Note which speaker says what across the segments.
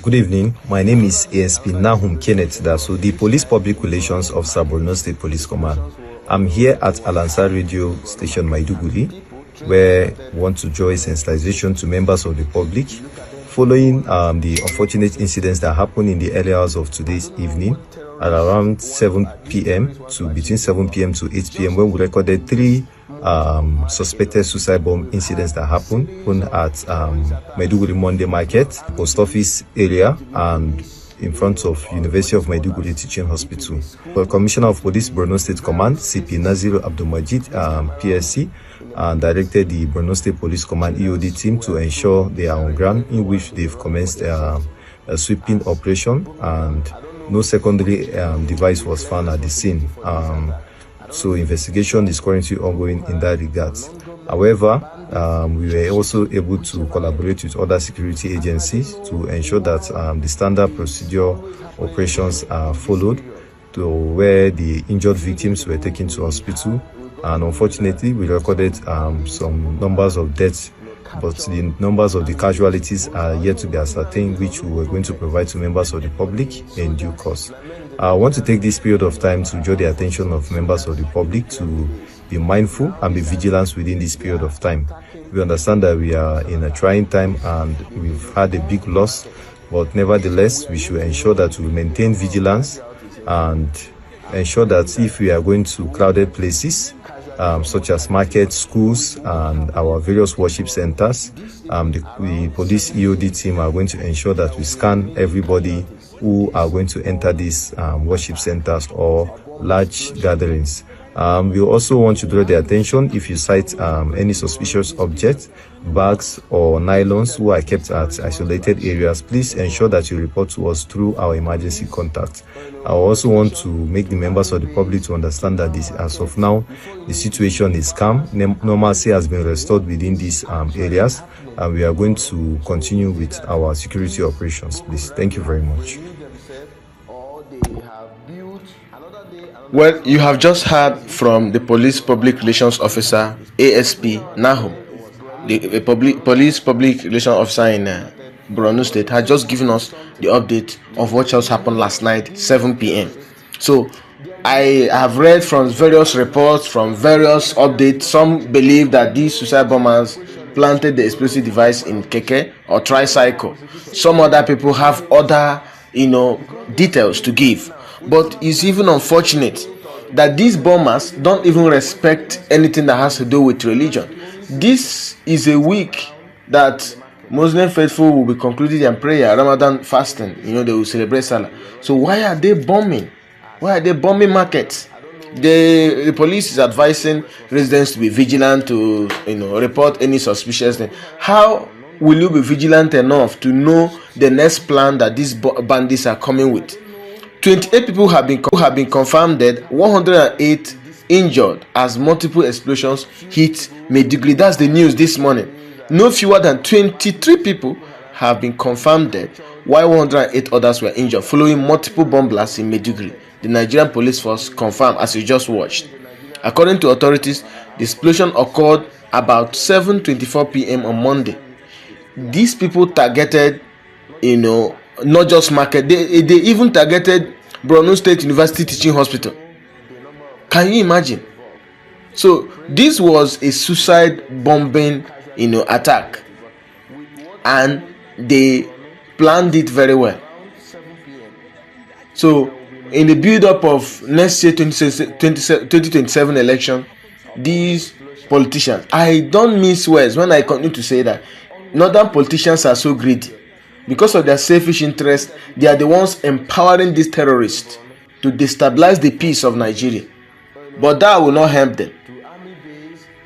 Speaker 1: Good evening. My name is ASP Nahum Kenneth Daso, the Police Public Relations Officer, Borno State Police Command. I'm here at Alansa Radio Station Maiduguri, where we want to join sensitization to members of the public following the unfortunate incidents that happened in the early hours of today's evening at around 7 p.m. to between 7 p.m. to 8 p.m. when we recorded three suspected suicide bomb incidents that happened at Maiduguri Monday Market, Post Office area, and in front of University of Maiduguri Teaching Hospital. The Commissioner of Police Borno State Command, CP Naziru Abdulmajid, PSC, directed the Borno State Police Command EOD team to ensure they are on ground, in which they've commenced a sweeping operation, and no secondary device was found at the scene. So investigation is currently ongoing in that regard. However, we were also able to collaborate with other security agencies to ensure that the standard procedure operations are followed, to where the injured victims were taken to hospital. And unfortunately, we recorded some numbers of deaths, but the numbers of the casualties are yet to be ascertained, which we were going to provide to members of the public in due course. I want to take this period of time to draw the attention of members of the public to be mindful and be vigilant within this period of time. We understand that we are in a trying time and we've had a big loss, but nevertheless, we should ensure that we maintain vigilance and ensure that if we are going to crowded places, such as markets, schools, and our various worship centers, the police EOD team are going to ensure that we scan everybody who are going to enter these worship centers or large gatherings. We also want to draw the attention if you sight any suspicious objects, bags or nylons who are kept at isolated areas, please ensure that you report to us through our emergency contact. I also want to make the members of the public to understand that as of now, the situation is calm. Normalcy has been restored within these areas, and we are going to continue with our security operations, please. Thank you very much.
Speaker 2: Well, you have just heard from the Police Public Relations Officer, ASP Nahum. The Police Public Relations Officer in Borno State has just given us the update of what just happened last night, 7 p.m. So, I have read from various reports, from various updates. Some believe that these suicide bombers planted the explosive device in keke or tricycle. Some other people have other, details to give. But it's even unfortunate that these bombers don't even respect anything that has to do with religion. This is a week that Muslim faithful will be concluding their prayer, Ramadan fasting. They will celebrate Salah. So why are they bombing? Why are they bombing markets? The police is advising residents to be vigilant, to report any suspicious thing. How will you be vigilant enough to know the next plan that these bandits are coming with? 28 people have been confirmed dead, 108 injured as multiple explosions hit Maiduguri. That's the news this morning. No fewer than 23 people have been confirmed dead, while 108 others were injured following multiple bomb blasts in Maiduguri. The Nigerian police force confirmed, as you just watched. According to authorities, the explosion occurred about 7:24 p.m. on Monday. These people targeted, not just market, they even targeted Borno State University Teaching Hospital. Can you imagine? So this was a suicide bombing attack, and they planned it very well. So in the build-up of next year 2027 election, these politicians, I don't mince words when I continue to say that northern politicians are so greedy. Because of their selfish interest, they are the ones empowering these terrorists to destabilize the peace of Nigeria. But that will not help them.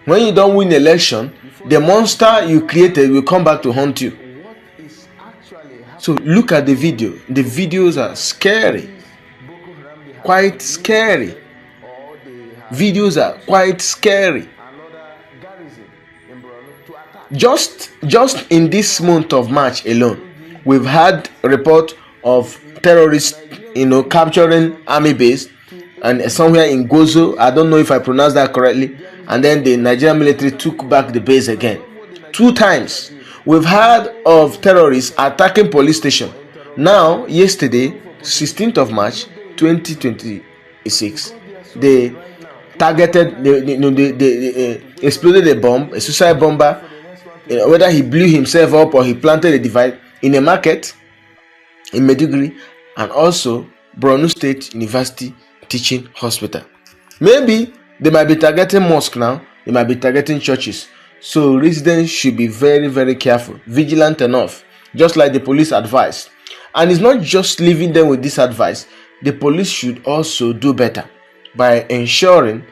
Speaker 2: When you don't win election, the monster you created will come back to haunt you. So look at the video. The videos are scary. Quite scary. Videos are quite scary. Just in this month of March alone, we've had report of terrorists, capturing army base and somewhere in Gozo. I don't know if I pronounced that correctly. And then the Nigerian military took back the base again. 2 times. We've heard of terrorists attacking police station. Now, yesterday, 16th of March 2026, they targeted, they exploded a bomb, a suicide bomber, whether he blew himself up or he planted a device in a market in Maiduguri, and also Borno State University Teaching Hospital. Maybe they might be targeting mosque now, they might be targeting churches. So residents should be very, very careful, vigilant enough, just like the police advised. And it's not just leaving them with this advice. The police should also do better by ensuring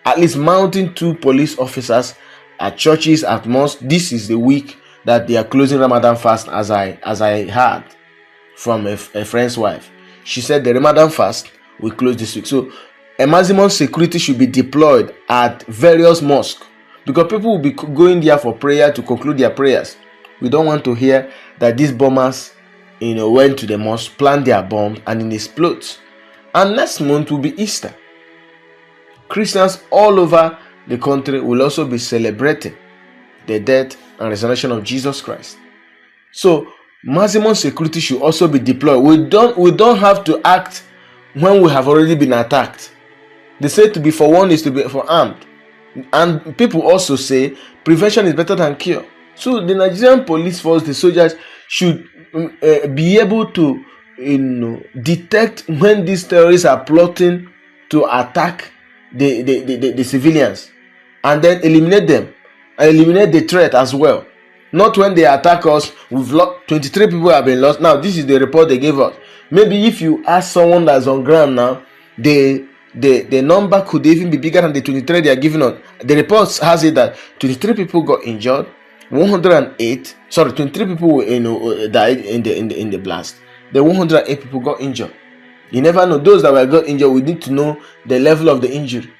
Speaker 2: at least mounting 2 police officers at churches, at mosques. This is the week that they are closing Ramadan fast, as I heard from a friend's wife. She said the Ramadan fast will close this week. So a maximum security should be deployed at various mosques, because people will be going there for prayer to conclude their prayers. We don't want to hear that these bombers, went to the mosque, planned their bomb, and it explodes. And next month will be Easter. Christians all over the country will also be celebrating the death and resurrection of Jesus Christ. So maximum security should also be deployed. We don't have to act when we have already been attacked. They say to be forewarned is to be forearmed. And people also say prevention is better than cure. So the Nigerian police force, the soldiers, should be able to detect when these terrorists are plotting to attack the civilians, and then eliminate them and eliminate the threat as well. Not when they attack us. We've lost 23 people have been lost. Now this is the report they gave us. Maybe if you ask someone that's on ground now, the number could even be bigger than the 23 they are giving us. The report has it that 23 people got injured, 23 people died in the blast. The 108 people got injured. You never know. Those that were got injured, we need to know the level of the injury,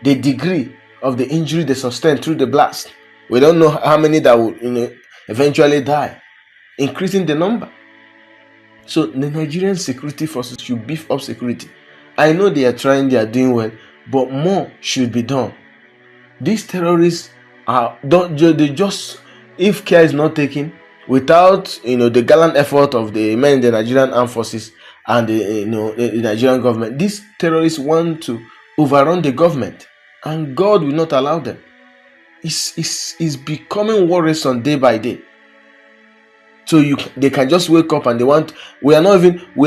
Speaker 2: the degree of the injury they sustained through the blast. We don't know how many that will eventually die, increasing the number. So the Nigerian security forces should beef up security. I know they are trying, they are doing well, but more should be done. These terrorists if care is not taken, without the gallant effort of the men in the Nigerian armed forces and the Nigerian government, these terrorists want to overrun the government, and God will not allow them. It's becoming worrisome day by day. So they can just wake up and we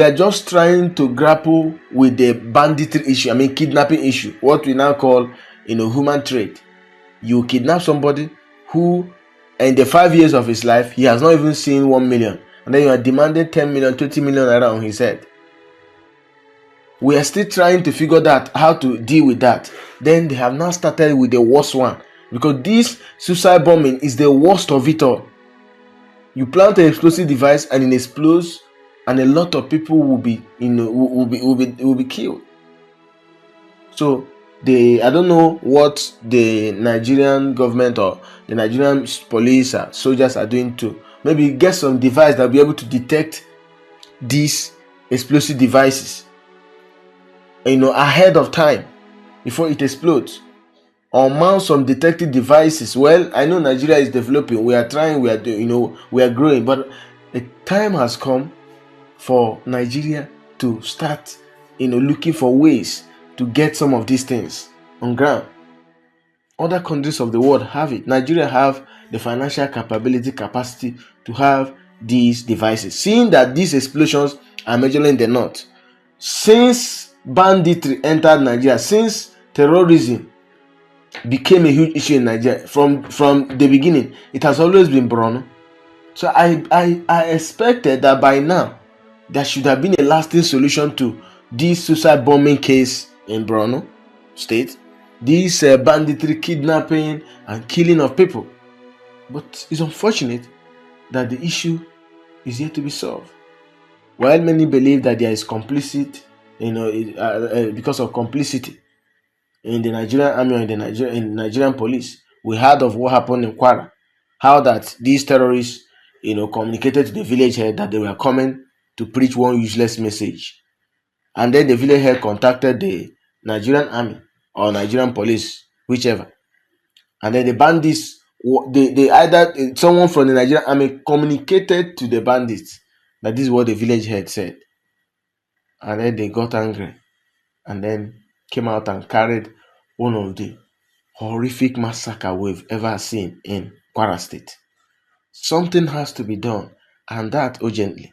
Speaker 2: are just trying to grapple with the banditry issue, kidnapping issue, what we now call human trade. You kidnap somebody who in the 5 years of his life he has not even seen 1 million, and then you are demanding 10 million, 20 million naira on his head. We are still trying to figure out how to deal with that. Then they have now started with the worst one, because this suicide bombing is the worst of it all. You plant an explosive device and it explodes, and a lot of people will be killed. So I don't know what the Nigerian government or the Nigerian police or soldiers are doing to maybe get some device that will be able to detect these explosive devices ahead of time before it explodes, or mount some detective devices. Well, I know Nigeria is developing. We are trying. We are doing. We are growing. But the time has come for Nigeria to start, looking for ways to get some of these things on ground. Other countries of the world have it. Nigeria have the financial capacity to have these devices. Seeing that these explosions are majorly in the north, since banditry entered Nigeria, since terrorism became a huge issue in Nigeria from the beginning, it has always been Borno. So I expected that by now there should have been a lasting solution to this suicide bombing case in Borno State, this banditry, kidnapping and killing of people. But it's unfortunate that the issue is yet to be solved. While many believe that there is complicit, because of complicity in the Nigerian army or in the Nigerian police, we heard of what happened in Kwara, how that these terrorists, communicated to the village head that they were coming to preach one useless message, and then the village head contacted the Nigerian army or Nigerian police, whichever, and then the bandits, they either someone from the Nigerian army communicated to the bandits That this is what the village head said. And then they got angry and then came out and carried one of the horrific massacre we've ever seen in Kwara State. Something has to be done, and that urgently.